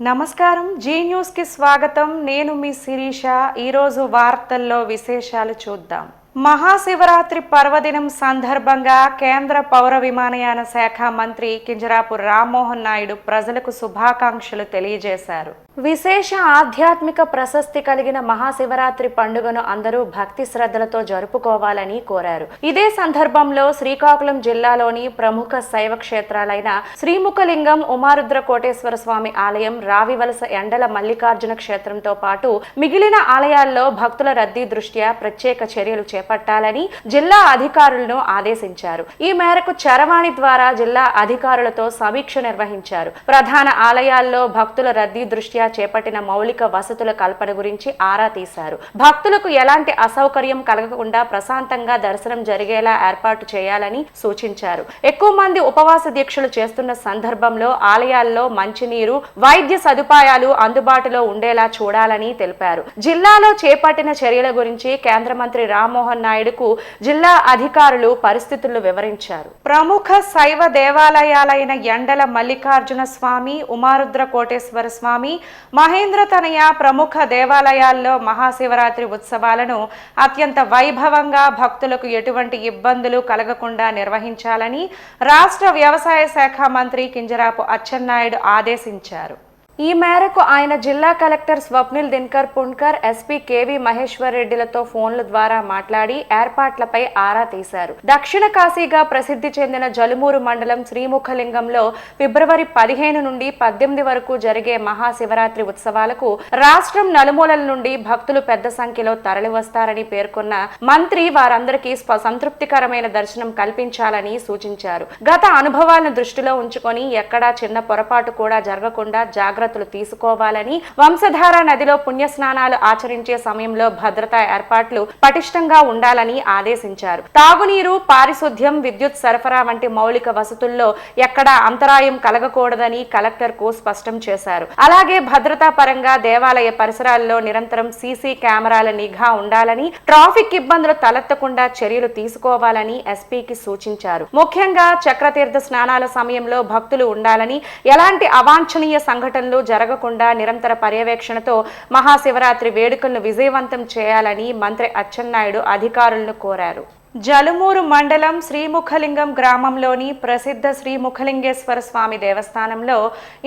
నమస్కారం G news కి స్వాగతం. నేను మీ శిరీష. ఈరోజు వార్తల్లో విశేషాలు చూద్దాం. మహాశివరాత్రి పర్వదినం సందర్భంగా కేంద్ర పౌర విమానయాన శాఖ మంత్రి కింజరాపు రామ్మోహన్ నాయుడు ప్రజలకు శుభాకాంక్షలు తెలియజేశారు. విశేష ఆధ్యాత్మిక ప్రశస్తి కలిగిన మహాశివరాత్రి పండుగను అందరూ భక్తి శ్రద్ధలతో జరుపుకోవాలని కోరారు. ఇదే సందర్భంలో శ్రీకాకుళం జిల్లాలోని ప్రముఖ శైవ క్షేత్రాలైన శ్రీముఖలింగం, ఉమారుద్ర కోటేశ్వర స్వామి ఆలయం, రావివలస ఎండల మల్లికార్జున క్షేత్రంతో పాటు మిగిలిన ఆలయాల్లో భక్తుల రద్దీ దృష్ట్యా ప్రత్యేక చర్యలు చేపట్టాలని జిల్లా అధికారులను ఆదేశించారు. ఈ మేరకు చరవాణి ద్వారా జిల్లా అధికారులతో సమీక్ష నిర్వహించారు. ప్రధాన ఆలయాల్లో భక్తుల రద్దీ దృష్ట్యా చేపట్టిన మౌలిక వసతుల కల్పన గురించి ఆరా తీశారు. భక్తులకు ఎలాంటి అసౌకర్యం కలగకుండా ప్రశాంతంగా దర్శనం జరిగేలా ఏర్పాటు చేయాలని సూచించారు. ఎక్కువ మంది ఉపవాస దీక్షలు చేస్తున్న సందర్భంలో ఆలయాల్లో మంచినీరు, వైద్య సదుపాయాలు అందుబాటులో ఉండేలా చూడాలని తెలిపారు. జిల్లాలో చేపట్టిన చర్యల గురించి కేంద్ర మంత్రి రామ్మోహన్ నాయుడుకు జిల్లా అధికారులు పరిస్థితులు వివరించారు. ప్రముఖ శైవ దేవాలయాలైన ఎండల మల్లికార్జున స్వామి, ఉమారుద్ర కోటేశ్వర స్వామి, మహేంద్ర తనయ ప్రముఖ దేవాలయాల్లో మహాశివరాత్రి ఉత్సవాలను అత్యంత వైభవంగా భక్తులకు ఎటువంటి ఇబ్బందులు కలగకుండా నిర్వహించాలని రాష్ట్ర వ్యవసాయ శాఖ మంత్రి కింజరాపు అచ్చెన్నాయుడు ఆదేశించారు. ఈ మేరకు ఆయన జిల్లా collector Swapnil Dinkar Pundkar, SP KV Maheshwar రెడ్డిలతో ఫోన్ల ద్వారా మాట్లాడి ఏర్పాట్లపై ఆరా తీశారు. దక్షిణ కాశీగా ప్రసిద్ధి చెందిన జలుమూరు మండలం శ్రీముఖలింగంలో ఫిబ్రవరి 15 నుండి 18 వరకు జరిగే మహాశివరాత్రి ఉత్సవాలకు రాష్ట్రం నలుమూలల నుండి భక్తులు పెద్ద సంఖ్యలో తరలివస్తారని పేర్కొన్న మంత్రి వారందరికీ సంతృప్తికరమైన దర్శనం కల్పించాలని సూచించారు. గత అనుభవాలను దృష్టిలో ఉంచుకొని ఎక్కడా చిన్న పొరపాటు కూడా జరగకుండా జాగ్రత్తలు తీసుకోవాలని, వంశధార నదిలో పుణ్యస్నానాలు ఆచరించే సమయంలో భద్రతా ఏర్పాట్లు పటిష్టంగా ఉండాలని ఆదేశించారు. తాగునీరు, పారిశుద్ధ్యం, విద్యుత్ సరఫరా వంటి మౌలిక వసతుల్లో ఎక్కడా అంతరాయం కలగకూడదని కలెక్టర్ కు స్పష్టం చేశారు. అలాగే భద్రతా పరంగా దేవాలయ పరిసరాల్లో నిరంతరం సీసీ కెమెరాల నిఘా ఉండాలని, ట్రాఫిక్ ఇబ్బందులు తలెత్తకుండా చర్యలు తీసుకోవాలని ఎస్పీకి సూచించారు. ముఖ్యంగా చక్రతీర్థ స్నానాల సమయంలో భక్తులు ఉండాలని, ఎలాంటి అవాంఛనీయ సంఘటనలు జరగకుండా నిరంతర పర్యవేక్షణతో మహాశివరాత్రి వేడుకలను విజయవంతం చేయాలని మంత్రి అచ్చెన్నాయుడు అధికారులను కోరారు. జలుమూరు మండలం శ్రీముఖలింగం గ్రామంలోని ప్రసిద్ధ శ్రీముఖలింగేశ్వర స్వామి దేవస్థానంలో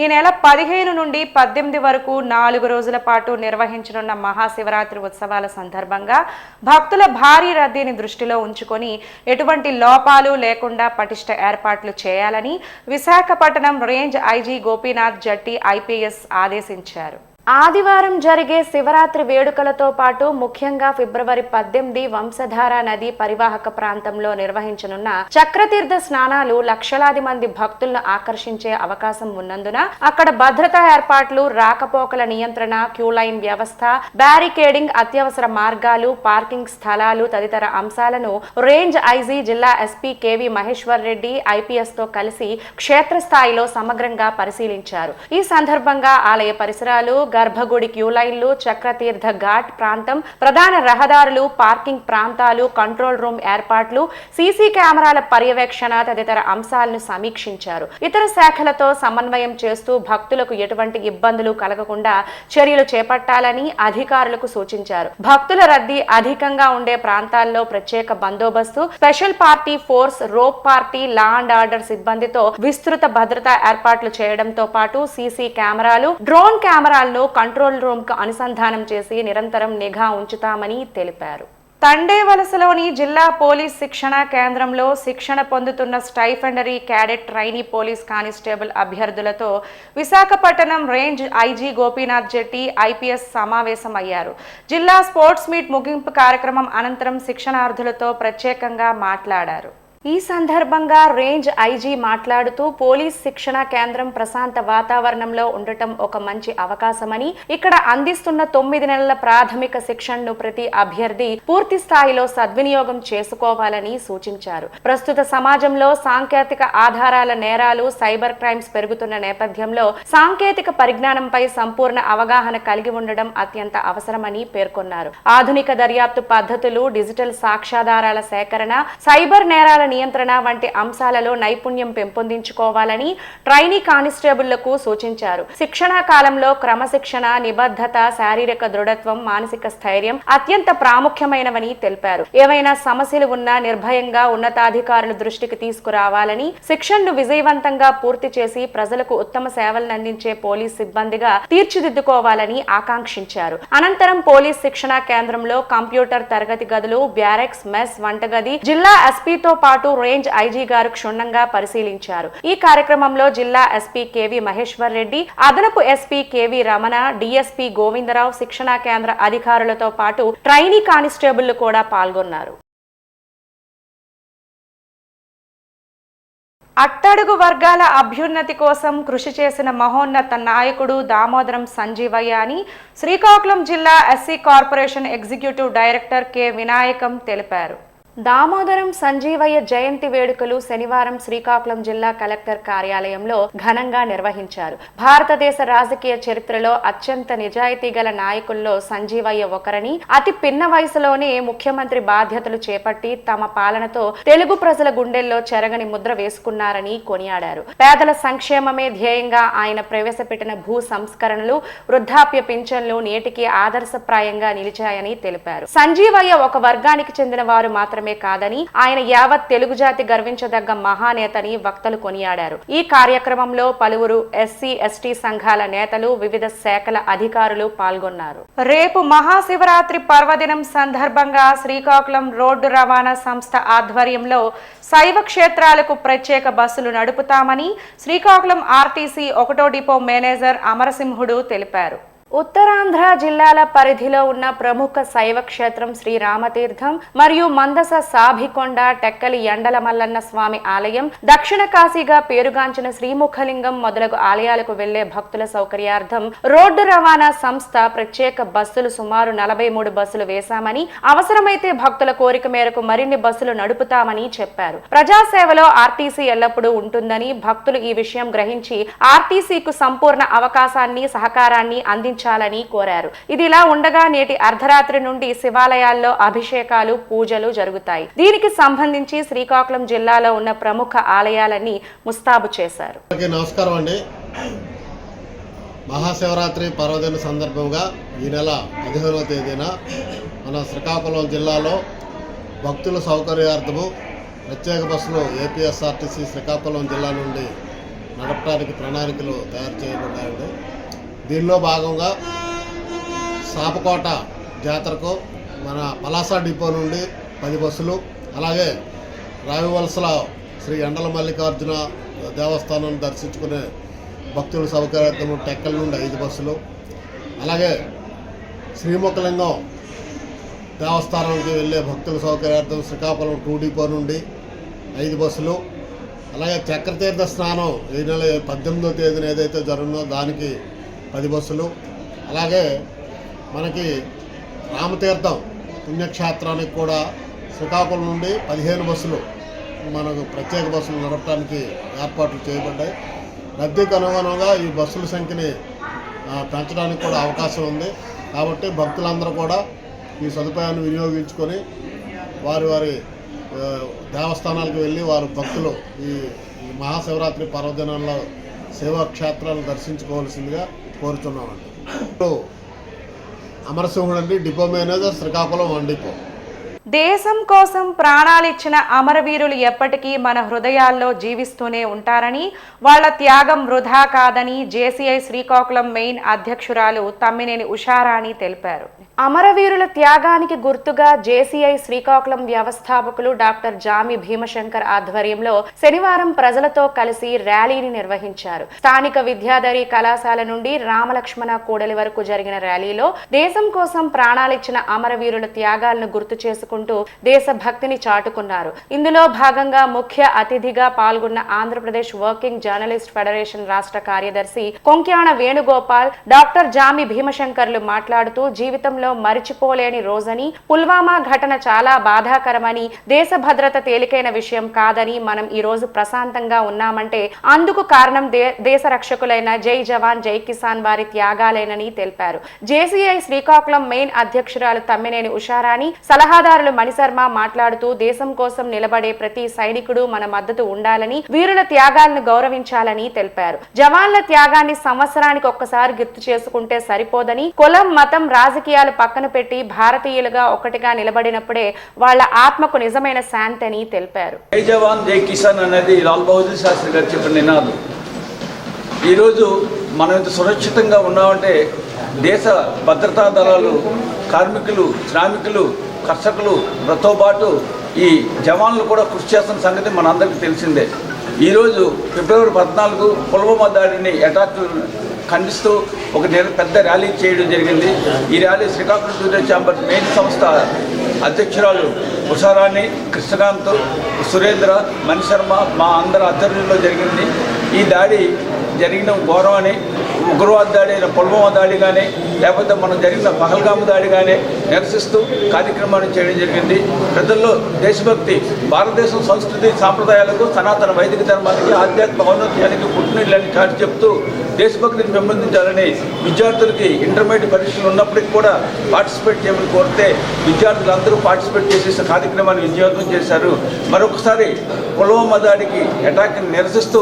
ఈ నెల 15 నుండి 18 వరకు 4 రోజుల పాటు నిర్వహించనున్న మహాశివరాత్రి ఉత్సవాల సందర్భంగా భక్తుల భారీ రద్దీని దృష్టిలో ఉంచుకొని ఎటువంటి లోపాలు లేకుండా పటిష్ట ఏర్పాట్లు చేయాలని Visakhapatnam range IG Gopinath Jatti IPS ఆదేశించారు. ఆదివారం జరిగే శివరాత్రి వేడుకలతో పాటు ముఖ్యంగా ఫిబ్రవరి 18 వంశధార నది పరివాహక ప్రాంతంలో నిర్వహించనున్న చక్రతీర్థ స్నానాలు లక్షలాది మంది భక్తులను ఆకర్షించే అవకాశం ఉన్నందున అక్కడ భద్రతా ఏర్పాట్లు, రాకపోకల నియంత్రణ, క్యూలైన్ వ్యవస్థ, బ్యారికేడింగ్, అత్యవసర మార్గాలు, పార్కింగ్ స్థలాలు తదితర అంశాలను రేంజ్ ఐజీ జిల్లా SP KV Maheshwar Reddy IPS తో కలిసి క్షేత్రస్థాయిలో సమగ్రంగా పరిశీలించారు. ఈ సందర్భంగా ఆలయ పరిసరాలు, గర్భగుడి క్యూలైన్లు, చక్రతీర్థ ఘాట్ ప్రాంతం, ప్రధాన రహదారులు, పార్కింగ్ ప్రాంతాలు, కంట్రోల్ రూమ్ ఏర్పాట్లు, సీసీ కెమెరాల పర్యవేక్షణ తదితర అంశాలను సమీక్షించారు. ఇతర శాఖలతో సమన్వయం చేస్తూ భక్తులకు ఎటువంటి ఇబ్బందులు కలగకుండా చర్యలు చేపట్టాలని అధికారులకు సూచించారు. భక్తుల రద్దీ అధికంగా ఉండే ప్రాంతాల్లో ప్రత్యేక బందోబస్తు, special party force, rope party, law and order సిబ్బందితో విస్తృత భద్రతా ఏర్పాట్లు చేయడంతో పాటు సీసీ కెమెరాలు, డ్రోన్ కెమెరాలను కంట్రోల్ రూమ్ కు అనుసంధానం చేసి నిరంతరం నిఘా ఉంచుతామని తెలిపారు. తండేవలసలోని జిల్లా పోలీస్ శిక్షణ కేంద్రంలో శిక్షణ పొందుతున్న stipendiary cadet trainee police constable అభ్యర్థులతో Visakhapatnam range IG Gopinath Jatti IPS సమావేశం అయ్యారు. జిల్లా స్పోర్ట్స్ మీట్ ముగింపు కార్యక్రమం అనంతరం శిక్షణార్థులతో ప్రత్యేకంగా మాట్లాడారు. ఈ సందర్భంగా రేంజ్ ఐజీ మాట్లాడుతూ పోలీస్ శిక్షణ కేంద్రం ప్రశాంత వాతావరణంలో ఉండటం ఒక మంచి అవకాశమని, ఇక్కడ అందిస్తున్న 9 నెలల ప్రాథమిక శిక్షణను ప్రతి అభ్యర్థి పూర్తి స్థాయిలో సద్వినియోగం చేసుకోవాలని సూచించారు. ప్రస్తుత సమాజంలో సాంకేతిక ఆధారాల నేరాలు, సైబర్ క్రైమ్స్ పెరుగుతున్న నేపథ్యంలో సాంకేతిక పరిజ్ఞానంపై సంపూర్ణ అవగాహన కలిగి ఉండడం అత్యంత అవసరమని పేర్కొన్నారు. ఆధునిక దర్యాప్తు పద్ధతులు, డిజిటల్ సాక్ష్యాధారాల సేకరణ, సైబర్ నేరాల నియంత్రణ వంటి అంశాలలో నైపుణ్యం పెంపొందించుకోవాలని ట్రైనీ కానిస్టేబుళ్లకు సూచించారు. శిక్షణా కాలంలో క్రమశిక్షణ, నిబద్ధత, శారీరక దృఢత్వం, మానసిక స్థైర్యం అత్యంత ప్రాముఖ్యమైనవని తెలిపారు. ఏవైనా సమస్యలు ఉన్నా నిర్భయంగా ఉన్నతాధికారుల దృష్టికి తీసుకురావాలని, శిక్షణను విజయవంతంగా పూర్తి చేసి ప్రజలకు ఉత్తమ సేవలను అందించే పోలీస్ సిబ్బందిగా తీర్చిదిద్దుకోవాలని ఆకాంక్షించారు. అనంతరం పోలీస్ శిక్షణా కేంద్రంలో కంప్యూటర్ తరగతి గదులు, బ్యారెక్స్, మెస్, వంటగది జిల్లా ఎస్పీతో పాటు రేంజ్ ఐజీ గారు క్షుణ్ణంగా పరిశీలించారు. ఈ కార్యక్రమంలో జిల్లా ఎస్పీ కేవి మహేశ్వర్ రెడ్డి, అదనపు SP KV Ramana, DSP Govindarao, శిక్షణా కేంద్ర అధికారులతో పాటు ట్రైనీ కానిస్టేబుళ్లు కూడా పాల్గొన్నారు. అట్టడుగు వర్గాల అభ్యున్నతి కోసం కృషి చేసిన మహోన్నత నాయకుడు దామోదరం సంజీవయ్య అని శ్రీకాకుళం జిల్లా SC corporation executive director K Vinayakam తెలిపారు. దామోదరం సంజీవయ్య జయంతి వేడుకలు శనివారం శ్రీకాకుళం జిల్లా కలెక్టర్ కార్యాలయంలో ఘనంగా నిర్వహించారు. భారతదేశ రాజకీయ చరిత్రలో అత్యంత నిజాయితీ గల నాయకుల్లో సంజీవయ్య ఒకరని, అతి పిన్న వయసులోనే ముఖ్యమంత్రి బాధ్యతలు చేపట్టి తమ పాలనతో తెలుగు ప్రజల గుండెల్లో చెరగని ముద్ర వేసుకున్నారని కొనియాడారు. పేదల సంక్షేమమే ధ్యేయంగా ఆయన ప్రవేశపెట్టిన భూ సంస్కరణలు, వృద్ధాప్య పింఛన్లు నేటికి ఆదర్శప్రాయంగా నిలిచాయని తెలిపారు. సంజీవయ్య ఒక వర్గానికి చెందిన వారు మాత్రమే కాదని, ఆయన యావత్ తెలుగు జాతి గర్వించదగ్గ మహానేతని వక్తలు కొనియాడారు. ఈ కార్యక్రమంలో పలువురు ఎస్సీ, ఎస్టీ సంఘాల నేతలు, వివిధ శాఖల అధికారులు పాల్గొన్నారు. రేపు మహాశివరాత్రి పర్వదినం సందర్భంగా శ్రీకాకుళం రోడ్డు రవాణా సంస్థ ఆధ్వర్యంలో శైవ క్షేత్రాలకు ప్రత్యేక బస్సులు నడుపుతామని శ్రీకాకుళం ఆర్టీసీ 1వ డిపో మేనేజర్ అమరసింహుడు తెలిపారు. ఉత్తరాంధ్ర జిల్లాల పరిధిలో ఉన్న ప్రముఖ శైవ క్షేత్రం శ్రీ రామతీర్థం మరియు మందస సాభికొండ, టెక్కలి యండల మల్లన్న స్వామి ఆలయం, దక్షిణ కాశీగా పేరుగాంచిన శ్రీముఖలింగం మొదలగు ఆలయాలకు వెళ్లే భక్తుల సౌకర్యార్థం రోడ్డు రవాణా సంస్థ ప్రత్యేక బస్సులు సుమారు 43 బస్సులు వేశామని, అవసరమైతే భక్తుల కోరిక మేరకు మరిన్ని బస్సులు నడుపుతామని చెప్పారు. ప్రజాసేవలో ఆర్టీసీ ఎల్లప్పుడూ ఉంటుందని, భక్తులు ఈ విషయం గ్రహించి ఆర్టీసీకు సంపూర్ణ అవకాశాన్ని, సహకారాన్ని అందించాలని కోరారు. ఇదిలా ఉండగా నేటి అర్ధరాత్రి నుండి శివాలయాల్లో అభిషేకాలు, పూజలు జరుగుతాయి. దీనికి సంబంధించి శ్రీకాకుళం జిల్లాలో ఉన్న ప్రముఖ ఆలయాలన్నీ ముస్తాబు చేశారు. నమస్కారం అండి. మహాశివరాత్రి పర్వదిన సందర్భంగా ఈ నెల 15వ తేదీన మన శ్రీకాకుళం జిల్లాలో భక్తుల సౌకర్యార్థము ప్రత్యేక బస్సులు ఏపీఎస్ఆర్టీసీ శ్రీకాకుళం జిల్లా నుండి నడపడానికి ప్రణాళికలు తయారు చేయబడ్డాయండి. దీనిలో భాగంగా సాపకోట జాతరకు మన పలాస డిపో నుండి 10 బస్సులు, అలాగే రావివలసల శ్రీ ఎండల మల్లికార్జున దేవస్థానం దర్శించుకునే భక్తుల సౌకర్యార్థం టెక్కల నుండి 5 బస్సులు, అలాగే శ్రీముఖలింగం దేవస్థానానికి వెళ్ళే భక్తుల సౌకర్యార్థం శ్రీకాకుళం 2 డిపో నుండి 5 బస్సులు, అలాగే చక్రతీర్థ స్నానం ఈ నెల 18వ తేదీన ఏదైతే జరుగుతుందో దానికి 10 బస్సులు, అలాగే మనకి రామతీర్థం పుణ్యక్షేత్రానికి కూడా శ్రీకాకుళం నుండి 15 బస్సులు మనకు ప్రత్యేక బస్సులు నడపడానికి ఏర్పాట్లు చేయబడ్డాయి. రద్దీకి అనుగుణంగా ఈ బస్సుల సంఖ్యని పెంచడానికి కూడా అవకాశం ఉంది. కాబట్టి భక్తులందరూ కూడా ఈ సదుపాయాన్ని వినియోగించుకొని వారి వారి దేవస్థానాలకు వెళ్ళి వారు భక్తులు ఈ మహాశివరాత్రి పర్వదినాల్లో శివక్షేత్రాలను దర్శించుకోవాల్సిందిగా కోరుచున్నామండి. ఇప్పుడు అమరసింహుడు అండి, డిపో మేనేజర్, శ్రీకాకుళం 1 డిపో. దేశం కోసం ప్రాణాలిచ్చిన అమరవీరులు ఎప్పటికీ మన హృదయాల్లో జీవిస్తూనే ఉంటారని, వాళ్ల త్యాగం వృధా కాదని జేసీఐ శ్రీకాకుళం మెయిన్ అధ్యక్షురాలు తమ్మినేని ఉషారాణి తెలిపారు. అమరవీరుల త్యాగానికి గుర్తుగా జేసీఐ శ్రీకాకుళం వ్యవస్థాపకులు డాక్టర్ జామి భీమశంకర్ ఆధ్వర్యంలో శనివారం ప్రజలతో కలిసి ర్యాలీని నిర్వహించారు. స్థానిక విద్యాధరి కళాశాల నుండి రామలక్ష్మణ కూడలి వరకు జరిగిన ర్యాలీలో దేశం కోసం ప్రాణాలిచ్చిన అమరవీరుల త్యాగాలను గుర్తు చేసుకుంటూ దేశభక్తిని చాటుకున్నారు. ఇందులో భాగంగా ముఖ్య అతిథిగా పాల్గొన్న ఆంధ్రప్రదేశ్ వర్కింగ్ జర్నలిస్ట్ ఫెడరేషన్ రాష్ట్ర కార్యదర్శి కొంక్యాణ వేణుగోపాల్, డాక్టర్ జామి భీమశంకర్లు మాట్లాడుతూ జీవితంలో మరిచిపోలేని రోజని, పుల్వామా ఘటన చాలా బాధాకరమని, దేశ భద్రత తేలికైన విషయం కాదని, మనం ఈ రోజు ప్రశాంతంగా ఉన్నామంటే అందుకు కారణం దేశ రక్షకులైన జై జవాన్ జై కిసాన్ వారి త్యాగాలేనని తెలిపారు. జేసీఐ శ్రీకాకుళం మెయిన్ అధ్యక్షురాలు తమ్మినేని ఉషారాణి, సలహాదారులు అధ్యక్షురాలు మణిశర్మ మాట్లాడుతూ దేశం కోసం నిలబడే ప్రతి సైనికుడు మన మద్దతు ఉండాలని, వీరుల త్యాగాలను గౌరవించాలని తెలిపారు. జవాన్ల త్యాగాన్ని సంవత్సరానికి ఒక్కసారి గుర్తు చేసుకుంటే సరిపోదని, కులం, మతం, రాజకీయాలు పక్కన పెట్టి భారతీయులుగా ఒకటిగా నిలబడినప్పుడే వాళ్ళ ఆత్మకు నిజమైన శాంతి అని తెలిపారు. జై జవాన్ జై కిసాన్ అనేది లాల్ బహదూర్ శాస్త్రి గారు చెప్పిన నినాదం. ఈరోజు మనం ఇంత సురక్షితంగా ఉన్నామంటే దేశ భద్రతా దళాలు, కార్మికులు, శ్రామికులు, కర్షకులతో పాటు ఈ జవాన్లు కూడా కృషి చేస్తున్న సంగతి మనందరికీ తెలిసిందే. ఈరోజు ఫిబ్రవరి 14 పుల్వామా దాడిని అటాక్ ఖండిస్తూ ఒక పెద్ద ర్యాలీ చేయడం జరిగింది. ఈ rally Srikakulam junior chamber main సంస్థ అధ్యక్షురాలు ఉషారాణి, కృష్ణకాంత్, సురేంద్ర, మణిశర్మ మా అందరి ఆధ్వర్యంలో జరిగింది. ఈ దాడి జరిగిన ఘోరమని, ఉగ్రవాద దాడి అయిన పుల్వామా దాడి కానీ లేకపోతే మనం జరిగిన పహల్గామ్ దాడి కానీ నిరసిస్తూ కార్యక్రమాన్ని చేయడం జరిగింది. ప్రజల్లో దేశభక్తి, భారతదేశం సంస్కృతి సాంప్రదాయాలకు, సనాతన వైదిక ధర్మానికి, ఆధ్యాత్మిక ఔన్నత్యానికి పుట్టినీళ్ళని చాటి చెప్తూ దేశభక్తిని పెంపొందించాలని విద్యార్థులకి ఇంటర్మీడియట్ పరీక్షలు ఉన్నప్పటికీ కూడా పార్టిసిపేట్ చేయమని కోరితే విద్యార్థులందరూ పార్టిసిపేట్ చేసేసిన కార్యక్రమాన్ని విజయవంతం చేశారు. మరొకసారి పుల్వామా దాడికి అటాక్ని నిరసిస్తూ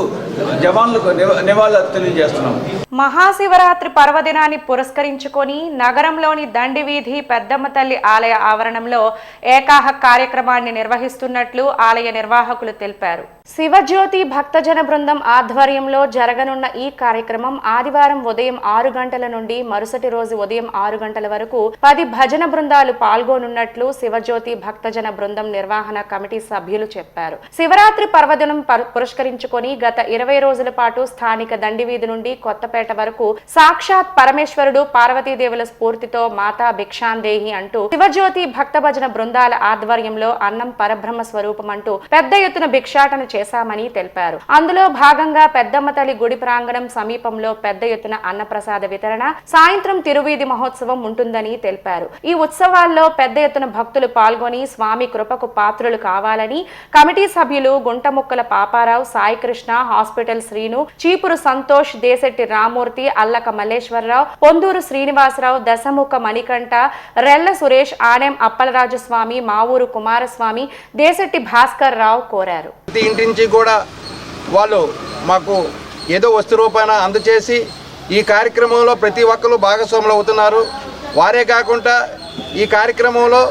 జవాన్లకు నివాళులు తెలియజేస్తున్నాం. మహాశివరాత్రి పర్వదినాన్ని పురస్కరించుకొని నగరంలోని దండి వీధి పెద్దమ్మ తల్లి ఆలయ ఆవరణంలో ఏకాహ కార్యక్రమాన్ని నిర్వహిస్తున్నట్లు ఆలయ నిర్వాహకులు తెలిపారు. శివజ్యోతి భక్తజన బృందం ఆధ్వర్యంలో జరగనున్న ఈ కార్యక్రమం ఆదివారం ఉదయం 6 గంటల నుండి మరుసటి రోజు ఉదయం 6 గంటల వరకు 10 భజన బృందాలు పాల్గొనున్నట్లు శివజ్యోతి భక్తజన బృందం నిర్వహణ కమిటీ సభ్యులు చెప్పారు. శివరాత్రి పర్వదినం పురస్కరించుకొని గత 20 రోజుల పాటు స్థానిక దండి వీధి నుండి కొత్తపేట వరకు సాక్షాత్ పరమేశ్వరుడు, పార్వతీదేవుల స్ఫూర్తితో మాతా భిక్షాందేహి అంటూ శివజ్యోతి భక్త భజన బృందాల ఆధ్వర్యంలో అన్నం పరబ్రహ్మ స్వరూపం అంటూ పెద్ద ఎత్తున భిక్షాటన చేశామని తెలిపారు. అందులో భాగంగా పెద్దమ్మ తల్లి గుడి ప్రాంగణం సమీపంలో పెద్ద ఎత్తున అన్నప్రసాద వితరణ, సాయంత్రం తిరువీధి మహోత్సవం ఉంటుందని తెలిపారు. ఈ ఉత్సవాల్లో పెద్ద ఎత్తున భక్తులు పాల్గొని స్వామి కృపకు పాత్రులు కావాలని కమిటీ సభ్యులు గుంటముక్కల పాపారావు, సాయికృష్ణ, హాస్పిటల్ శ్రీను, చీపురు సంతోష్, దేశెట్టి రామూర్తి, అల్లక మల్లేశ్వరరావు, పొందూరు శ్రీనివాసరావు, దశముఖ మణికంఠ, రెల్ల సురేష్, ఆనెం అప్పలరాజు స్వామి, మావూరు కుమారస్వామి, దేశెట్టి భాస్కర్ రావు కోరారు. ఇంటి నుంచి కూడా వాళ్ళు మాకు ఏదో వస్తు రూపాన అందచేసి ఈ కార్యక్రమంలో ప్రతి ఒక్కరు భాగస్వాములు అవుతున్నారు. వారే కాకుండా ఈ కార్యక్రమంలో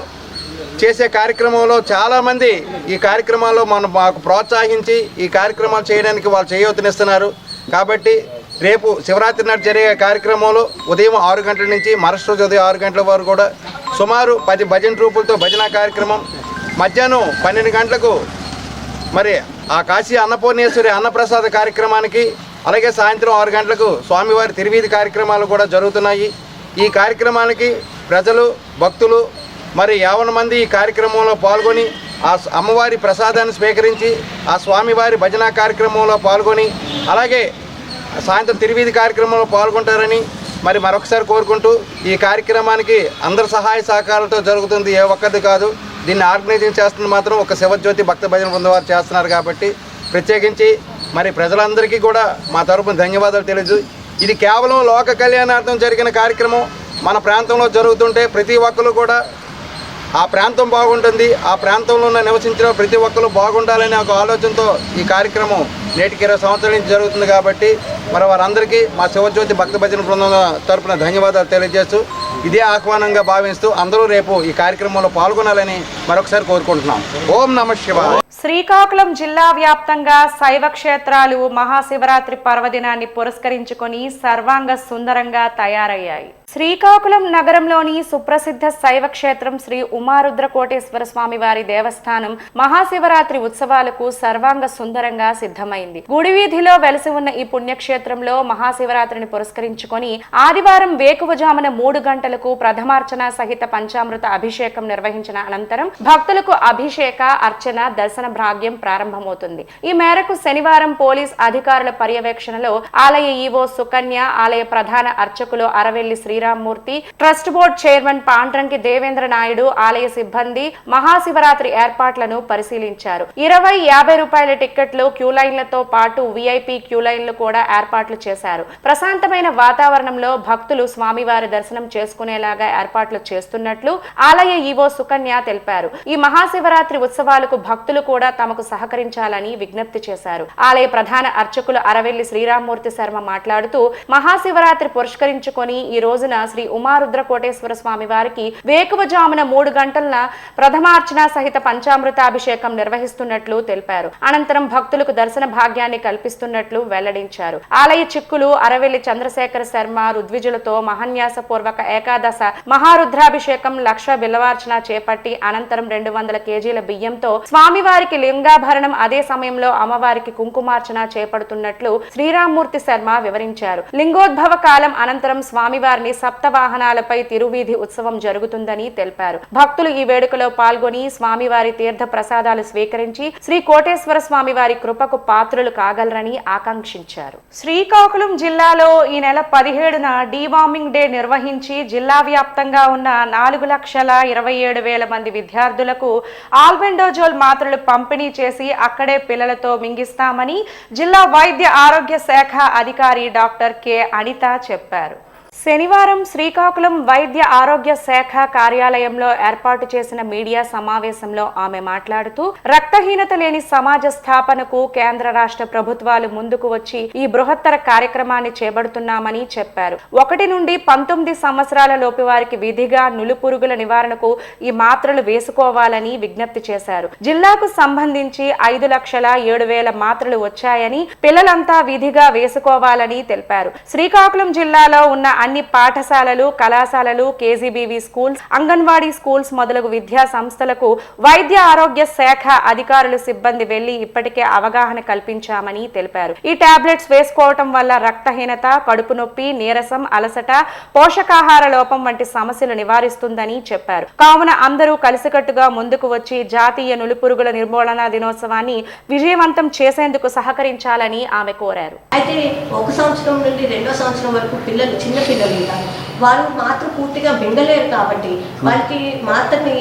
చేసే కార్యక్రమంలో చాలామంది ఈ కార్యక్రమాల్లో మాకు ప్రోత్సహించి ఈ కార్యక్రమాలు చేయడానికి వాళ్ళు చేయూతనిస్తున్నారు. కాబట్టి రేపు శివరాత్రి నాటి జరిగే కార్యక్రమంలో ఉదయం 6 గంటల నుంచి మరుసటి రోజు ఉదయం 6 గంటల వరకు కూడా సుమారు 10 భజన ట్రూపులతో భజన కార్యక్రమం, మధ్యాహ్నం 12 గంటలకు మరి ఆ కాశీ అన్నపూర్ణేశ్వరి అన్నప్రసాద కార్యక్రమానికి, అలాగే సాయంత్రం 6 గంటలకు స్వామివారి తిరువీధి కార్యక్రమాలు కూడా జరుగుతున్నాయి. ఈ కార్యక్రమానికి ప్రజలు, భక్తులు మరి 50 మంది ఈ కార్యక్రమంలో పాల్గొని ఆ అమ్మవారి ప్రసాదాన్ని స్వీకరించి ఆ స్వామివారి భజన కార్యక్రమంలో పాల్గొని అలాగే సాయంత్రం తిరువీధి కార్యక్రమంలో పాల్గొంటారని మరి మరొకసారి కోరుకుంటూ, ఈ కార్యక్రమానికి అందరి సహాయ సహకారాలతో జరుగుతుంది, ఏ ఒక్కరిది కాదు. దీన్ని ఆర్గనైజింగ్ చేస్తున్న మాత్రం ఒక శివజ్యోతి భక్త భజన బృందం వారు చేస్తున్నారు. కాబట్టి ప్రత్యేకించి మరి ప్రజలందరికీ కూడా మా తరపున ధన్యవాదాలు తెలియజు. ఇది కేవలం లోక కళ్యాణార్థం జరిగిన కార్యక్రమం. మన ప్రాంతంలో జరుగుతుంటే ప్రతి ఒక్కరు కూడా ఆ ప్రాంతం బాగుంటుంది, ఆ ప్రాంతంలో ఉన్న నివసించిన ప్రతి ఒక్కరు బాగుండాలనే ఒక ఆలోచనతో ఈ కార్యక్రమం నేటికి 20 సంవత్సరాల నుంచి జరుగుతుంది. కాబట్టి మరి వారందరికీ మా శివజ్యోతి భక్త భజన బృందం తరపున ధన్యవాదాలు తెలియజేస్తూ ఇదే ఆహ్వానంగా భావిస్తూ అందరూ రేపు ఈ కార్యక్రమంలో పాల్గొనాలని మరొకసారి కోరుకుంటున్నాం. ఓం నమః శివాయ. శ్రీకాకుళం జిల్లా వ్యాప్తంగా శైవ క్షేత్రాలు మహాశివరాత్రి పర్వదినాన్ని పురస్కరించుకొని సర్వాంగ సుందరంగా తయారయ్యాయి. శ్రీకాకుళం నగరంలోని సుప్రసిద్ధ శైవ క్షేత్రం శ్రీ ఉమారుద్ర కోటేశ్వర స్వామి వారి దేవస్థానం మహాశివరాత్రి ఉత్సవాలకు సర్వాంగ సుందరంగా సిద్ధమైంది. గుడి వీధిలో వెలసి ఉన్న ఈ పుణ్యక్షేత్రంలో మహాశివరాత్రిని పురస్కరించుకొని ఆదివారం వేకువజామున 3 గంటలకు ప్రథమార్చన సహిత పంచామృత అభిషేకం నిర్వహించిన అనంతరం భక్తులకు అభిషేక, అర్చన, దర్శన భాగ్యం ప్రారంభమవుతుంది. ఈ మేరకు శనివారం పోలీస్ అధికారుల పర్యవేక్షణలో ఆలయ ఈవో సుకన్య, ఆలయ ప్రధాన అర్చకులు Aravelli Sri Sriramamurthy, trust board chairman Pandranki Devendra Naidu, ఆలయ సిబ్బంది మహాశివరాత్రి ఏర్పాట్లను పరిశీలించారు. 20-50 రూపాయల టిక్కెట్లు, క్యూ లైన్లతో పాటు విఐపి క్యూ లైన్లు కూడా ఏర్పాట్లు చేశారు. ప్రశాంతమైన వాతావరణంలో భక్తులు స్వామివారి దర్శనం చేసుకునేలాగా ఏర్పాట్లు చేస్తున్నట్లు ఆలయ ఈవో సుకన్య తెలిపారు. ఈ మహాశివరాత్రి ఉత్సవాలకు భక్తులు కూడా తమకు సహకరించాలని విజ్ఞప్తి చేశారు. ఆలయ ప్రధాన అర్చకులు అరవెల్లి శ్రీరామ్మూర్తి శర్మ మాట్లాడుతూ మహాశివరాత్రి పురస్కరించుకొని ఈ రోజున శ్రీ ఉమారుద్ర కోటేశ్వర స్వామి వారికి వేకువజామున 3 గంటల ప్రథమార్చన సహిత పంచామృతాభిషేకం నిర్వహిస్తున్నట్లు తెలిపారు. అనంతరం భక్తులకు దర్శన భాగ్యాన్ని కల్పిస్తున్నట్లు వెల్లడించారు. ఆలయ చిక్కులు అరవెల్లి చంద్రశేఖర శర్మ రుద్విజులతో మహాన్యాస పూర్వక ఏకాదశ మహారుద్రాభిషేకం లక్ష బిల్లవార్చన చేపట్టి అనంతరం 200 కేజీల బియ్యంతో స్వామివారికి లింగాభరణం, అదే సమయంలో అమ్మవారికి కుంకుమార్చన చేపడుతున్నట్లు శ్రీరామ్మూర్తి శర్మ వివరించారు. లింగోద్భవ కాలం అనంతరం స్వామివారిని సప్తవాహనాలపై తిరువీధి ఉత్సవం జరుగుతుందని తెలిపారు. భక్తులు ఈ వేడుకలో పాల్గొని స్వామివారి తీర్థ ప్రసాదాలు స్వీకరించి శ్రీ కోటేశ్వర స్వామివారి కృపకు పాత్రులు కాగలరని ఆకాంక్షించారు. శ్రీకాకుళం జిల్లాలో ఈ నెల 17న డీవార్మింగ్ డే నిర్వహించి జిల్లా వ్యాప్తంగా ఉన్న 4,27,000 మంది విద్యార్థులకు ఆల్బెండోజోల్ మాత్రలు పంపిణీ చేసి అక్కడే పిల్లలతో మింగిస్తామని జిల్లా వైద్య ఆరోగ్య శాఖ అధికారి డాక్టర్ కె అనిత చెప్పారు. శనివారం శ్రీకాకుళం వైద్య ఆరోగ్య శాఖ కార్యాలయంలో ఏర్పాటు చేసిన మీడియా సమావేశంలో ఆమె మాట్లాడుతూ రక్తహీనత లేని సమాజ స్థాపనకు కేంద్ర రాష్ట్ర ప్రభుత్వాలు ముందుకు వచ్చి ఈ బృహత్తర కార్యక్రమాన్ని చేపడుతున్నామని చెప్పారు. 1 నుండి 19 సంవత్సరాల లోపు వారికి విధిగా నులుపురుగుల నివారణకు ఈ మాత్రలు వేసుకోవాలని విజ్ఞప్తి చేశారు. జిల్లాకు సంబంధించి 5,07,000 మాత్రలు వచ్చాయని పిల్లలంతా విధిగా వేసుకోవాలని తెలిపారు. శ్రీకాకుళం జిల్లాలో ఉన్న అన్ని పాఠశాలలు, కళాశాలలు, కేజీబీవీ స్కూల్స్, అంగన్వాడీ స్కూల్స్ మొదలగు విద్యా సంస్థలకు వైద్య ఆరోగ్య శాఖ అధికారులు సిబ్బంది వెళ్లి ఇప్పటికే అవగాహన కల్పించామని తెలిపారు. ఈ టాబ్లెట్స్ వేసుకోవటం వల్ల రక్తహీనత, కడుపు నొప్పి, నీరసం, అలసట, పోషకాహార లోపం వంటి సమస్యలు నివారిస్తుందని చెప్పారు. కావున అందరూ కలిసికట్టుగా ముందుకు వచ్చి జాతీయ నులిపురుగుల నిర్మూలన దినోత్సవాన్ని విజయవంతం చేసేందుకు సహకరించాలని ఆమె కోరారు. అయితే 1 సంవత్సరం నుండి 2వ సంవత్సరం వరకు పిల్లలు చిన్న పిల్లలు ఉంటారు. వారు మాత్రం పూర్తిగా మింగలేరు కాబట్టి వారికి మాత్రని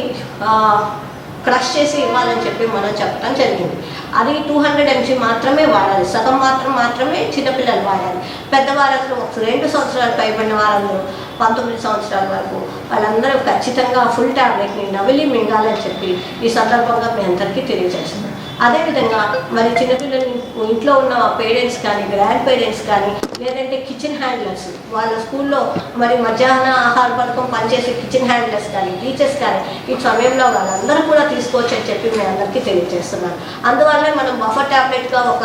క్రష్ చేసి ఇవ్వాలని చెప్పి మనం చెప్పడం జరిగింది. అది 200 mg మాత్రమే వాడాలి. సగం మాత్రమే చిన్నపిల్లలు వాడాలి. పెద్దవారందరూ 2 సంవత్సరాలు పైబడిన వారందరూ 19 సంవత్సరాల వరకు వాళ్ళందరూ ఖచ్చితంగా ఫుల్ ట్యాబ్లెట్ని నవిలి మింగాలని చెప్పి ఈ సందర్భంగా మీ అందరికీ తెలియజేస్తున్నాం. అదేవిధంగా మరి చిన్నపిల్లలు ఇంట్లో ఉన్న పేరెంట్స్ కానీ, గ్రాండ్ పేరెంట్స్ కానీ, లేదంటే కిచెన్ హ్యాండ్లర్స్, వాళ్ళ స్కూల్లో మరి మధ్యాహ్న ఆహార పథకం పనిచేసే కిచెన్ హ్యాండ్లర్స్ కానీ, టీచర్స్ కానీ ఈ సమయంలో వాళ్ళందరూ కూడా తీసుకోవచ్చు అని చెప్పి మీ అందరికీ తెలియజేస్తున్నాను. అందువల్ల మనం బఫర్ ట్యాబ్లెట్గా ఒక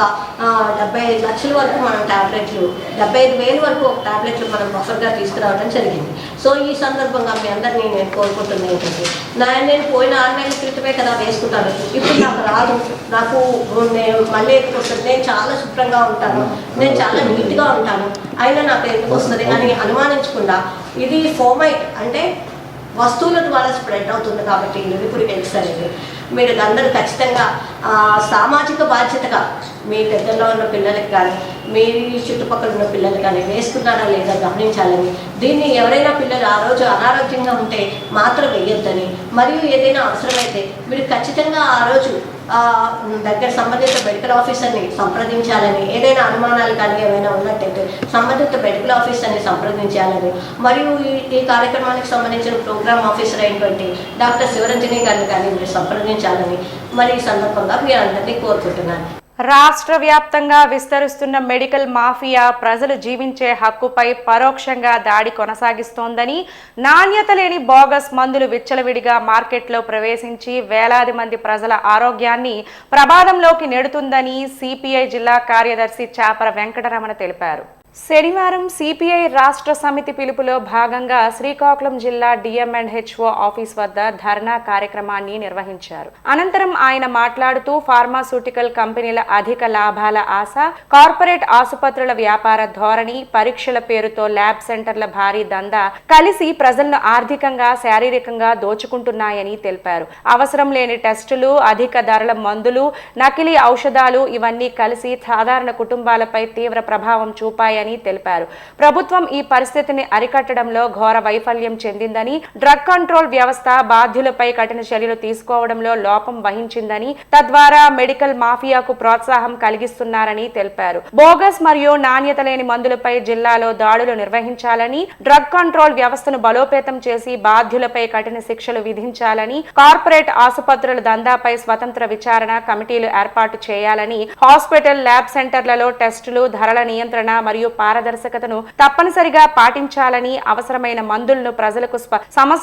75 లక్షల వరకు మనం ట్యాబ్లెట్లు, 75,000 వరకు ఒక ట్యాబ్లెట్లు మనం బఫర్గా తీసుకురావడం జరిగింది. సో ఈ సందర్భంగా మీ అందరినీ నేను కోరుకుంటున్నాను ఏంటంటే, నేను పోయిన 6 నెలల క్రితమే కదా వేసుకుంటాను, ఇప్పుడు నాకు రాదు, నాకు నేను మళ్ళీ ఎందుకు వస్తుంది, నేను చాలా శుభ్రంగా ఉంటాను, నేను చాలా నీట్గా ఉంటాను, అయినా నాకు ఎందుకు వస్తుంది అని అనుమానించకుండా, ఇది ఫోమైట్ అంటే వస్తువుల ద్వారా స్ప్రెడ్ అవుతుంది కాబట్టి నులిపురుగు అనేది మీరు అందరూ ఖచ్చితంగా సామాజిక బాధ్యతగా మీ దగ్గరలో ఉన్న పిల్లలకి కానీ, మీ చుట్టుపక్కల ఉన్న పిల్లలు కానీ వేసుకున్నారా లేదా గమనించాలని, దీన్ని ఎవరైనా పిల్లలు ఆ రోజు అనారోగ్యంగా ఉంటే మాత్రం వేయొద్దని, మరియు ఏదైనా అవసరమైతే మీరు ఖచ్చితంగా ఆ రోజు దగ్గర సంబంధిత మెడికల్ ఆఫీసర్ని సంప్రదించాలని, ఏదైనా అనుమానాలు కానీ ఏమైనా ఉన్నట్టయితే సంబంధిత మెడికల్ ఆఫీసర్ని సంప్రదించాలని, మరియు ఈ కార్యక్రమానికి సంబంధించిన ప్రోగ్రామ్ ఆఫీసర్ అయినటువంటి డాక్టర్ శివరంజని గారిని కానీ మీరు సంప్రదించాలని మరి ఈ సందర్భంగా మీ అందరినీ కోరుకుంటున్నాను. రాష్ట్ర వ్యాప్తంగా విస్తరిస్తున్న మెడికల్ మాఫియా ప్రజలు జీవించే హక్కుపై పరోక్షంగా దాడి కొనసాగిస్తోందని, నాణ్యత లేని బోగస్ మందులు విచ్చలవిడిగా మార్కెట్లో ప్రవేశించి వేలాది మంది ప్రజల ఆరోగ్యాన్ని ప్రమాదంలోకి నెడుతుందని సిపిఐ జిల్లా కార్యదర్శి చాపర వెంకటరమణ తెలిపారు. శనివారం సిపిఐ రాష్ట్ర సమితి పిలుపులో భాగంగా శ్రీకాకుళం జిల్లా డిఎంఎండ్హెచ్ఓ ఆఫీస్ వద్ద ధర్నా కార్యక్రమాన్ని నిర్వహించారు. అనంతరం ఆయన మాట్లాడుతూ ఫార్మాస్యూటికల్ కంపెనీల అధిక లాభాల ఆశ, కార్పొరేట్ ఆసుపత్రుల వ్యాపార ధోరణి, పరీక్షల పేరుతో ల్యాబ్ సెంటర్ల భారీ దందా కలిసి ప్రజలను ఆర్థికంగా, శారీరకంగా దోచుకుంటున్నాయని తెలిపారు. అవసరం లేని టెస్టులు, అధిక ధరల మందులు, నకిలీ ఔషధాలు ఇవన్నీ కలిసి సాధారణ కుటుంబాలపై తీవ్ర ప్రభావం చూపాయని చేస్తున్నాయని తెలిపారు. ప్రభుత్వం ఈ పరిస్థితిని అరికట్టడంలో ఘోర వైఫల్యం చెందిందని, డ్రగ్ కంట్రోల్ వ్యవస్థ బాధ్యులపై కఠిన చర్యలు తీసుకోవడంలో లోపం వహించిందని, తద్వారా మెడికల్ మాఫియాకు ప్రోత్సాహం కలిగిస్తున్నారని తెలిపారు. బోగస్ మరియు నాణ్యత లేని మందులపై జిల్లాలో దాడులు నిర్వహించాలని, డ్రగ్ కంట్రోల్ వ్యవస్థను బలోపేతం చేసి బాధ్యులపై కఠిన శిక్షలు విధించాలని, కార్పొరేట్ ఆసుపత్రుల దందాపై స్వతంత్ర విచారణ కమిటీలు ఏర్పాటు చేయాలని, హాస్పిటల్ ల్యాబ్ సెంటర్లలో టెస్టులు, ధరల నియంత్రణ మరియు పారదర్శకతను తప్పనిసరిగా పాటించాలని, అవసరమైన మందులను ప్రజలకు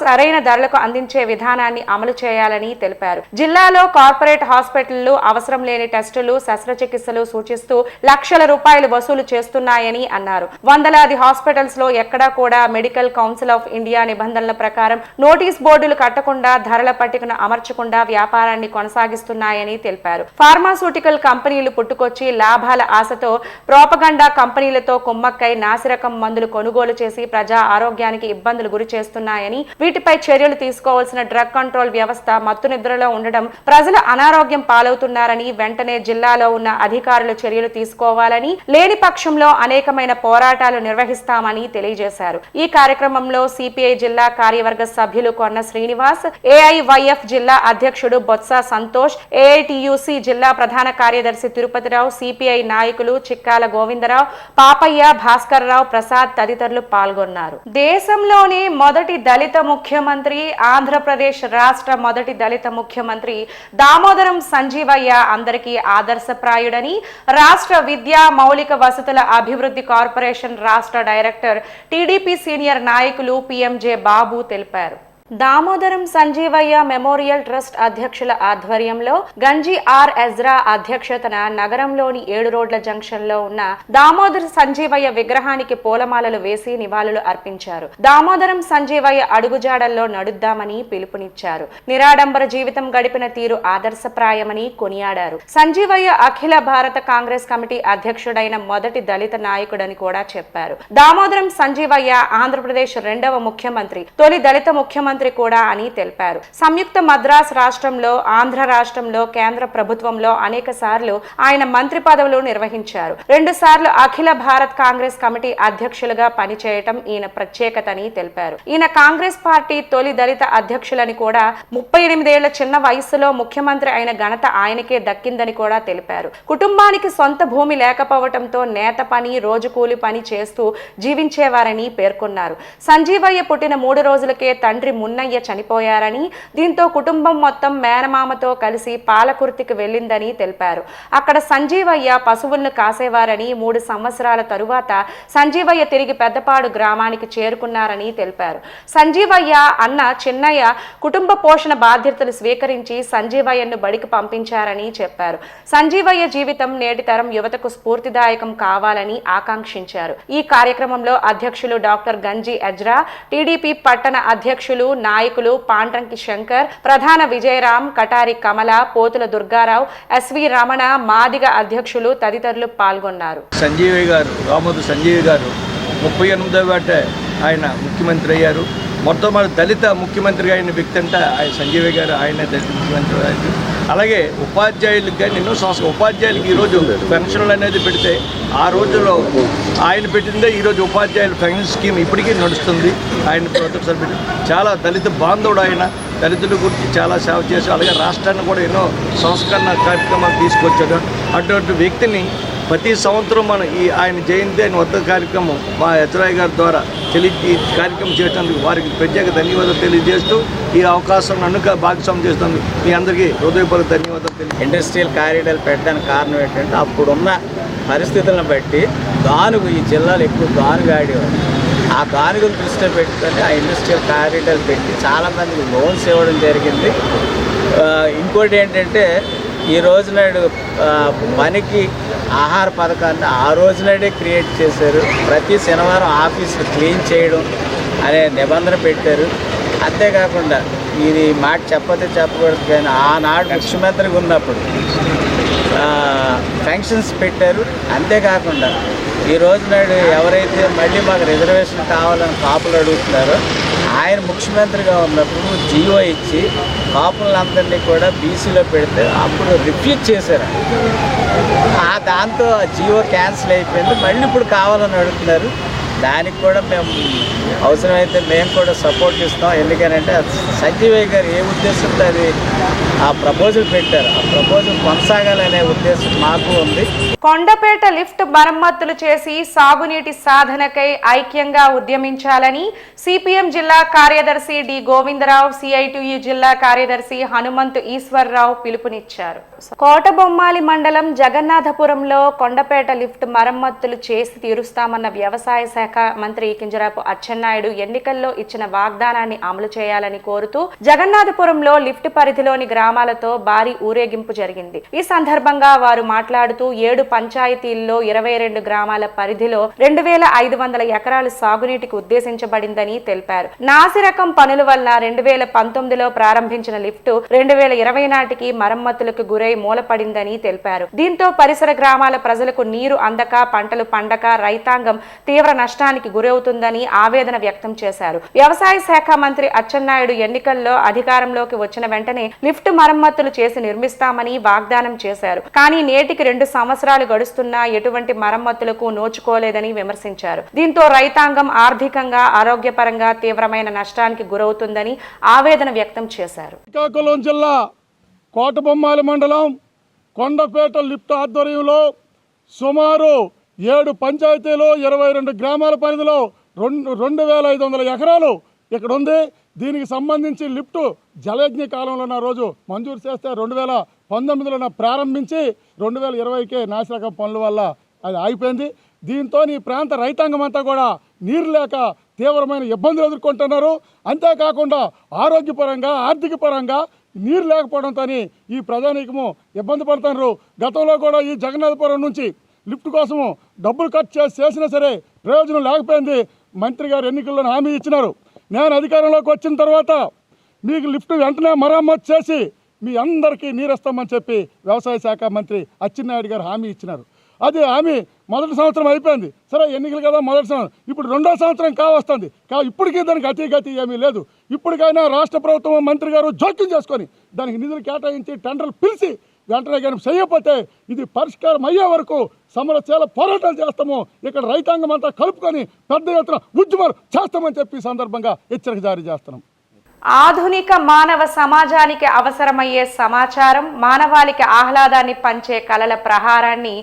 సరైన ధరలకు అందించే విధానాన్ని అమలు చేయాలని తెలిపారు. జిల్లాలో కార్పొరేట్ హాస్పిటళ్లు అవసరం లేని టెస్టులు, శస్త్రచికిత్సలు సూచిస్తూ లక్షల రూపాయలు వసూలు చేస్తున్నాయని అన్నారు. వందలాది హాస్పిటల్స్ లో ఎక్కడా కూడా మెడికల్ కౌన్సిల్ ఆఫ్ ఇండియా నిబంధనల ప్రకారం నోటీస్ బోర్డులు కట్టకుండా, ధరల పట్టికను అమర్చకుండా వ్యాపారాన్ని కొనసాగిస్తున్నాయని తెలిపారు. ఫార్మాస్యూటికల్ కంపెనీలు పుట్టుకొచ్చి లాభాల ఆశతో ప్రోపగండా కంపెనీలతో కుమ్మక్కై నాసిరకం మందులు కొనుగోలు చేసి ప్రజా ఆరోగ్యానికి ఇబ్బందులు గురి చేస్తున్నాయని, వీటిపై చర్యలు తీసుకోవాల్సిన డ్రగ్ కంట్రోల్ వ్యవస్థ మత్తు నిద్రలో ఉండడం ప్రజలు అనారోగ్యం పాలవుతున్నారని, వెంటనే జిల్లాలో ఉన్న అధికారులు చర్యలు తీసుకోవాలని, లేని పక్షంలో అనేకమైన పోరాటాలు నిర్వహిస్తామని తెలియజేశారు. ఈ కార్యక్రమంలో సిపిఐ జిల్లా కార్యవర్గ సభ్యులు కొన్న శ్రీనివాస్, ఏఐవైఎఫ్ జిల్లా అధ్యక్షుడు బొత్స సంతోష్, ఏఐటియుసి జిల్లా ప్రధాన కార్యదర్శి తిరుపతిరావు, సిపిఐ నాయకులు చిక్కాల గోవిందరావు, పాపయ్య, భాస్కర్ రావు, ప్రసాద్ తదితరులు పాల్గొన్నారు. దేశంలోని మొదటి దళిత ముఖ్యమంత్రి, ఆంధ్రప్రదేశ్ రాష్ట్ర మొదటి దళిత ముఖ్యమంత్రి దామోదరం సంజీవయ్య అందరికీ ఆదర్శప్రాయుడని రాష్ట్ర విద్యా మౌలిక వసతుల అభివృద్ధి కార్పొరేషన్ రాష్ట్ర డైరెక్టర్, టీడీపీ సీనియర్ నాయకులు పిఎంజే బాబు తెలిపారు. దామోదరం సంజీవయ్య మెమోరియల్ ట్రస్ట్ అధ్యక్షుల ఆధ్వర్యంలో గంజి ఆర్ ఎజ్రా అధ్యక్షతన నగరంలోని 7 రోడ్ల జంక్షన్ లో ఉన్న దామోదర సంజీవయ్య విగ్రహానికి పూలమాలలు వేసి నివాళులు అర్పించారు. దామోదరం సంజీవయ్య అడుగుజాడల్లో నడుద్దామని పిలుపునిచ్చారు. నిరాడంబర జీవితం గడిపిన తీరు ఆదర్శప్రాయమని కొనియాడారు. సంజీవయ్య అఖిల భారత కాంగ్రెస్ కమిటీ అధ్యక్షుడైన మొదటి దళిత నాయకుడని కూడా చెప్పారు. దామోదరం సంజీవయ్య ఆంధ్రప్రదేశ్ 2వ ముఖ్యమంత్రి, తొలి దళిత ముఖ్యమంత్రి కూడా అని తెలిపారు. సంయుక్త మద్రాస్ రాష్ట్రంలో, ఆంధ్ర రాష్ట్రంలో, కేంద్ర ప్రభుత్వంలో అనేక సార్లు ఆయన మంత్రి పదవులు నిర్వహించారు. 2 సార్లు అఖిల భారత్ కాంగ్రెస్ కమిటీ అధ్యక్షులుగా పనిచేయటం ఈయన ప్రత్యేకతని తెలిపారు. ఈయన కాంగ్రెస్ పార్టీ తొలి దళిత అధ్యక్షులని కూడా 38 ఏళ్ల చిన్న వయసులో ముఖ్యమంత్రి అయిన ఘనత ఆయనకే దక్కిందని కూడా తెలిపారు. కుటుంబానికి సొంత భూమి లేకపోవడంతో నేత పని, రోజు కూలి పని చేస్తూ జీవించేవారని పేర్కొన్నారు. సంజీవయ్య పుట్టిన 3 రోజులకే తండ్రి మున్నయ్య చనిపోయారని, దీంతో కుటుంబం మొత్తం మేనమామతో కలిసి పాలకుర్తికి వెళ్ళిందని తెలిపారు. అక్కడ సంజీవయ్య పశువులను కాసేవారని, 3 సంవత్సరాల తరువాత సంజీవయ్య తిరిగి పెద్దపాడు గ్రామానికి చేరుకున్నారని తెలిపారు. సంజీవయ్య అన్న చిన్నయ్య కుటుంబ పోషణ బాధ్యతలు స్వీకరించి సంజీవయ్యను బడికి పంపించారని చెప్పారు. సంజీవయ్య జీవితం నేటి తరం యువతకు స్ఫూర్తిదాయకం కావాలని ఆకాంక్షించారు. ఈ కార్యక్రమంలో అధ్యక్షులు డాక్టర్ గంజి ఎజ్రా, టీడీపీ పట్టణ అధ్యక్షులు, నాయకులు పాండ్రంకి శంకర్, ప్రధాన విజయరాం, కటారి కమల, పోతుల దుర్గారావు, ఎస్వి రమణ, మాదిగ అధ్యక్షులు తదితరులు పాల్గొన్నారు. సంజీవయ్య గారు, దామోదర సంజీవయ్య గారు 38వ ఏట ఆయన ముఖ్యమంత్రి అయ్యారు. మొట్టమొదటి దళిత ముఖ్యమంత్రిగా అయిన వ్యక్తి అంటే ఆయన సంజీవయ్య గారు, ఆయన దళిత ముఖ్యమంత్రి అయ్యారు. అలాగే ఉపాధ్యాయులకు కానీ ఎన్నో సంవత్సరాలు ఉపాధ్యాయులకి ఈరోజు పెన్షన్లు అనేది పెడితే ఆ రోజుల్లో ఆయన పెట్టిందే ఈరోజు ఉపాధ్యాయుల పెన్షన్ స్కీమ్ ఇప్పటికీ నడుస్తుంది. ఆయన ప్రొఫెసర్ పెట్టి చాలా దళిత బాంధవుడు, ఆయన దళితుల గురించి చాలా సేవ చేశారు. అలాగే రాష్ట్రాన్ని కూడా ఎన్నో సంస్కరణ కార్యక్రమాలు తీసుకొచ్చాడు. అటువంటి వ్యక్తిని ప్రతి సంవత్సరం మనం ఆయన జయంతి ఆయన వద్ద కార్యక్రమం మా ఎజ్రాయ్ గారి ద్వారా ఈ కార్యక్రమం చేయడానికి వారికి ప్రత్యేక ధన్యవాదాలు తెలియజేస్తూ ఈ అవకాశం నన్ను భాగస్వామ్యం చేస్తుంది. మీ అందరికీ హృదయపూర్వక ధన్యవాదాలు. ఇండస్ట్రియల్ కారిడార్ పెట్టడానికి కారణం ఏంటంటే అప్పుడున్న పరిస్థితులను బట్టి గానుగు ఈ జిల్లాలో ఎక్కువ గానుగు ఆడేవారు. ఆ గానుగును దృష్టిలో పెట్టుకొని ఆ ఇండస్ట్రియల్ కారిడార్ పెట్టి చాలామందికి లోన్స్ ఇవ్వడం జరిగింది. ఇంకోటి ఏంటంటే ఈ రోజునాడు పనికి ఆహార పథకాన్ని ఆ రోజునాడే క్రియేట్ చేశారు. ప్రతి శనివారం ఆఫీసులు క్లీన్ చేయడం అనే నిబంధన పెట్టారు. అంతేకాకుండా ఇది మాట చెప్పకూడదు కానీ ఆనాడు ముఖ్యమంత్రిగా ఉన్నప్పుడు ఫంక్షన్స్ పెట్టారు. అంతేకాకుండా ఈ రోజునాడు ఎవరైతే మళ్ళీ మాకు రిజర్వేషన్ కావాలని కాపులు అడుగుతున్నారో ఆయన ముఖ్యమంత్రిగా ఉన్నప్పుడు జీవో ఇచ్చి కాపులందరినీ కూడా బీసీలో పెడితే అప్పుడు రిఫ్యూజ్ చేశారు. దాంతో జియో క్యాన్సిల్ అయిపోయింది. మళ్ళీ ఇప్పుడు కావాలని అడుగుతున్నారు. దానికి కూడా మేము అవసరమైతే మేము కూడా సపోర్ట్ ఇస్తాం. ఎందుకనంటే సంజీవయ్య గారు ఏ ఉద్దేశంతో అది ఆ ప్రపోజల్ పెట్టారు, ఆ ప్రపోజల్ కొనసాగాలనే ఉద్దేశం మాకు ఉంది. కొండపేట లిఫ్ట్ మరమ్మతులు చేసి సాగునీటి సాధనకై ఐక్యంగా ఉద్యమించాలని సిపిఎం జిల్లా కార్యదర్శి డి గోవిందరావు, సిఐటియు జిల్లా కార్యదర్శి హనుమంతు ఈశ్వర్రావు పిలుపునిచ్చారు. కోటబొమ్మాలి మండలం జగన్నాథపురంలో కొండపేట లిఫ్ట్ మరమ్మతులు చేసి తీరుస్తామన్న వ్యవసాయ శాఖ మంత్రి కింజరాపు అచ్చెన్నాయుడు ఎన్నికల్లో ఇచ్చిన వాగ్దానాన్ని అమలు చేయాలని కోరుతూ జగన్నాథపురంలో లిఫ్ట్ పరిధిలోని గ్రామాలతో భారీ ఊరేగింపు జరిగింది. ఈ సందర్భంగా వారు మాట్లాడుతూ 7 పంచాయతీల్లో 22 గ్రామాల పరిధిలో 2500 ఎకరాలు సాగునీటికి ఉద్దేశించబడిందని తెలిపారు. నాసిరకం పనుల వల్ల 2019లో ప్రారంభించిన లిఫ్ట్ 2020 నాటికి మరమ్మతులకు గురై మూలపడిందని తెలిపారు. దీంతో పరిసర గ్రామాల ప్రజలకు నీరు అందక, పంటలు పండక రైతాంగం తీవ్ర నష్టానికి గురవుతుందని ఆవేదన వ్యక్తం చేశారు. వ్యవసాయ శాఖ మంత్రి అచ్చెన్నాయుడు ఎన్నికల్లో అధికారంలోకి వచ్చిన వెంటనే లిఫ్ట్ మరమ్మతులు చేసి నిర్మిస్తామని వాగ్దానం చేశారు. కానీ నేటికి 2 సంవత్సరాలు గడుస్తున్నా ఎటువంటి మరమ్మతులకు నోచుకోలేదని విమర్శించారు. దీంతో రైతాంగం ఆర్థికంగా, ఆరోగ్యపరంగా తీవ్రమైన నష్టానికి గురవుతుందని ఆవేదన వ్యక్తం చేశారు. శ్రీకాకుళం జిల్లా కోటబొమ్మాలి మండలం కొండపేట లిఫ్ట్ ఆధ్వర్యంలో సుమారు 7 పంచాయతీలు 22 గ్రామాల పరిధిలో 2500 ఎకరాలు ఇక్కడ ఉంది. దీనికి సంబంధించి లిఫ్ట్ జలయజ్ఞ కాలంలో రోజు మంజూరు చేస్తే 2019లో ప్రారంభించి 2020కే నాసిరకం పనుల వల్ల అది ఆగిపోయింది. దీంతో ఈ ప్రాంత రైతాంగం అంతా కూడా నీరు లేక తీవ్రమైన ఇబ్బందులు ఎదుర్కొంటున్నారు. అంతేకాకుండా ఆరోగ్యపరంగా, ఆర్థిక పరంగా నీరు లేకపోవడంతో ఈ ప్రజానీకము ఇబ్బంది పడుతున్నారు. గతంలో కూడా ఈ జగన్నాథపురం నుంచి లిఫ్ట్ కోసము డబ్బులు ఖర్చు చేసినా సరే ప్రయోజనం లేకపోయింది. మంత్రి గారు ఎన్నికల్లో హామీ ఇచ్చినారు. నేను అధికారంలోకి వచ్చిన తర్వాత మీకు లిఫ్ట్ వెంటనే మరమ్మతు చేసి మీ అందరికీ నీరు ఇస్తామని చెప్పి వ్యవసాయ శాఖ మంత్రి అచ్చెన్నాయుడు గారు హామీ ఇచ్చినారు. అది హామీ మొదటి సంవత్సరం అయిపోయింది. సరే ఎన్నికలు కదా మొదటి సంవత్సరం, ఇప్పుడు 2వ సంవత్సరం కావస్తుంది. ఇప్పటికీ దానికి గతి ఏమీ లేదు. ఇప్పటికైనా రాష్ట్ర ప్రభుత్వం మంత్రి గారు జోక్యం చేసుకొని దానికి నిధులు కేటాయించి టెండర్లు పిలిచి వెంటనే కానీ చేయకపోతే ఇది పరిష్కారం అయ్యే వరకు సమరశీల పోరాటాలు చేస్తాము. ఇక్కడ రైతాంగం అంతా కలుపుకొని పెద్ద ఎత్తున ఉద్యమాలు చేస్తామని చెప్పి సందర్భంగా హెచ్చరిక జారీ చేస్తున్నాం. ఆధునిక మానవ సమాజానికి అవసరమయ్యే సమాచారం, మానవాళికి ఆహ్లాదాన్ని పంచే కళల ప్రహారాన్ని,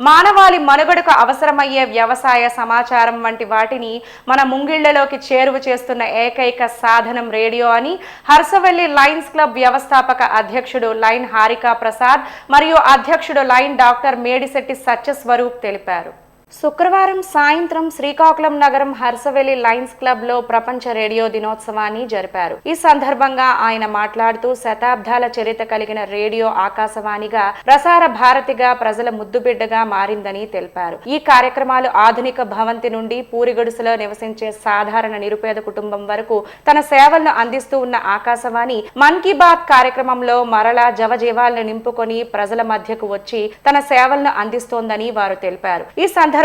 మానవాళి మనుగడకు అవసరమయ్యే వ్యవసాయ సమాచారం వంటి వాటిని మన ముంగిళ్లలోకి చేరువ చేస్తున్న ఏకైక సాధనం రేడియో అని హర్సవెల్లి లయన్స్ క్లబ్ వ్యవస్థాపక అధ్యక్షుడు లైన్ హారికా ప్రసాద్ మరియు అధ్యక్షుడు లైన్ డాక్టర్ మేడిశెట్టి సత్యస్వరూప్ తెలిపారు. శుక్రవారం సాయంత్రం శ్రీకాకుళం నగరం హర్సవెల్లి లయన్స్ క్లబ్ లో ప్రపంచ రేడియో దినోత్సవాన్ని జరిపారు. ఈ సందర్భంగా ఆయన మాట్లాడుతూ శతాబ్దాల చరిత్ర కలిగిన రేడియో ఆకాశవాణిగా, ప్రసార భారతిగా ప్రజల ముద్దుబిడ్డగా మారిందని తెలిపారు. ఈ కార్యక్రమాలు ఆధునిక భవంతి నుండి పూరిగుడిసెలో నివసించే సాధారణ నిరుపేద కుటుంబం వరకు తన సేవలను అందిస్తూ ఉన్న ఆకాశవాణి మన్ కీ బాత్ కార్యక్రమంలో మరలా జవజీవాలను నింపుకొని ప్రజల మధ్యకు వచ్చి తన సేవలను అందిస్తోందని వారు తెలిపారు. ఈ సందర్భంగా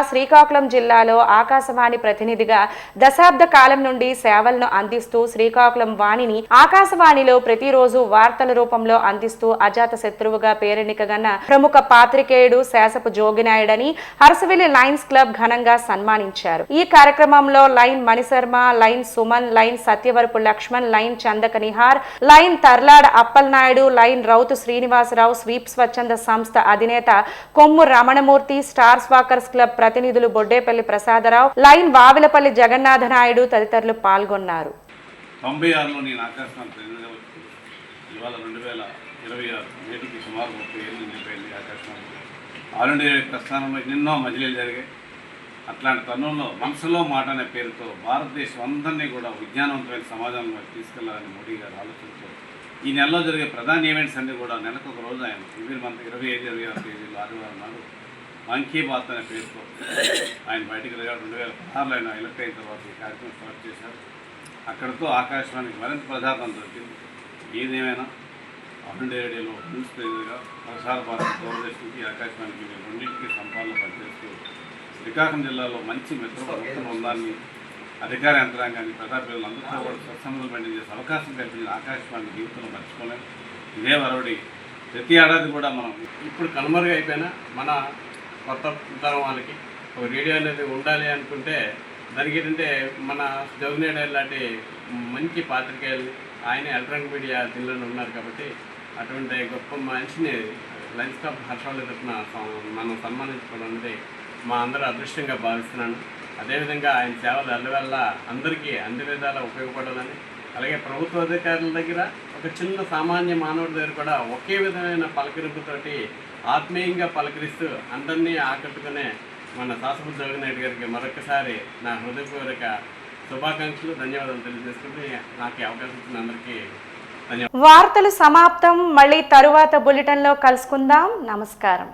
శ్రీకాకుళం జిల్లాలో ఆకాశవాణి ప్రతినిధిగా దశాబ్ద కాలం నుండి సేవలను అందిస్తూ శ్రీకాకుళం వాణిని ఆకాశవాణిలో ప్రతిరోజు వార్తల రూపంలో అందిస్తూ అజాత శత్రువుగా పేరెన్నికగన్న ప్రముఖ పాత్రికేయుడు శేషపు జోగినాయుడని హర్సవెల్లి లయన్స్ క్లబ్ ఘనంగా సన్మానించారు. ఈ కార్యక్రమంలో lion Manisharma, lion Suman, lion Satyavarapu Lakshman, lion Chandaka Nihar, lion Tarlada Appalanaidu, lion Routhu Srinivasarao, sweep స్వచ్ఛంద సంస్థ అధినేత Kommu Ramanamurthy, stars walkers club ప్రతినిధులు బొడ్డేపల్లి ప్రసాదరావు, లైన్ వావిలపల్లి జగన్నాథ నాయుడు తదితరులు పాల్గొన్నారు. 96లో నేను ఆకాశవాణి ప్రతినిధిగా వచ్చి ఇవాళ 2026 నేటికి సుమారు 30 ఏళ్ళు నిలిపోయింది ఆకాశవాణి. ఆల్ ఇండియా ప్రస్థానంలో ఎన్నో మజిలీలు జరిగాయి. అట్లాంటి తరుణంలో మనసులో మాట అనే పేరుతో భారతదేశం అందరినీ కూడా విజ్ఞానవంతమైన సమాజంలో తీసుకెళ్లాలని మోడీ గారు ఆలోచించారు. ఈ నెలలో జరిగే ప్రధాన ఈవెంట్స్ అన్నీ కూడా నెలకు ఒక రోజు ఆయన 25-26 తేదీలు ఆదివారం నాడు మన్ కీ బాత్ అనే పేరుతో ఆయన బయటికి తిరిగాడు. 2016లో ఆయన ఎలక్ట్ అయిన తర్వాత ఈ కార్యక్రమం స్టార్ట్ చేశారు. అక్కడితో ఆకాశవాణికి మరింత ప్రజాదరణ దొరికింది. ఏదేమైనా ఆల్ ఇండియా రేడియోలో న్యూస్ ప్రెజర్గా ప్రసార భారత దూరదర్శన్కి ఆకాశవాణికి రెండింటికి సంపాదనలో పనిచేస్తూ శ్రీకాకుళం జిల్లాలో మంచి మిత్ర బృందాన్ని అధికార యంత్రాంగాన్ని ప్రజాప్రతినిధులందరితో కూడా స్వచ్ఛందం పనిచేసే అవకాశం కల్పించిన ఆకాశవాణి జీవితంలో మర్చిపోలేం. ఇదే వరవడి ప్రతి ఏడాది కూడా మనం ఇప్పుడు కనుమరుగైపోయినా మన కొత్త తరం వాళ్ళకి ఒక రేడియో అనేది ఉండాలి అనుకుంటే దానికి ఏంటంటే మన జోగినేడు లాంటి మంచి పాత్రికేయులు ఆయన ఎలక్ట్రానిక్ మీడియా దీనిలో ఉన్నారు కాబట్టి అటువంటి గొప్ప మనిషిని లయన్స్ క్లబ్ హర్షవాళ్ళ తరఫున మనం సన్మానించుకోవడం అనేది మా అందరూ అదృష్టంగా భావిస్తున్నాను. అదేవిధంగా ఆయన సేవలు ఎల్లవల్ల అందరికీ అన్ని విధాలా ఉపయోగపడాలని, అలాగే ప్రభుత్వ అధికారుల దగ్గర ఒక చిన్న సామాన్య మానవుడి దగ్గర కూడా ఒకే విధమైన పలకరింపుతోటి ఆత్మీయంగా పలకరిస్తూ అందరినీ ఆకట్టుకునే మన శాసనసభ్యులు జోగినాయుడు గారికి మరొకసారి నా హృదయపూర్వక శుభాకాంక్షలు, ధన్యవాదాలు తెలియజేసుకుంటే నాకు ఈ అవకాశం ఇచ్చిన అందరికీ ధన్యవాదాలు. వార్తలు సమాప్తం. మళ్ళీ తరువాత బులెటిన్లో కలుసుకుందాం. నమస్కారం.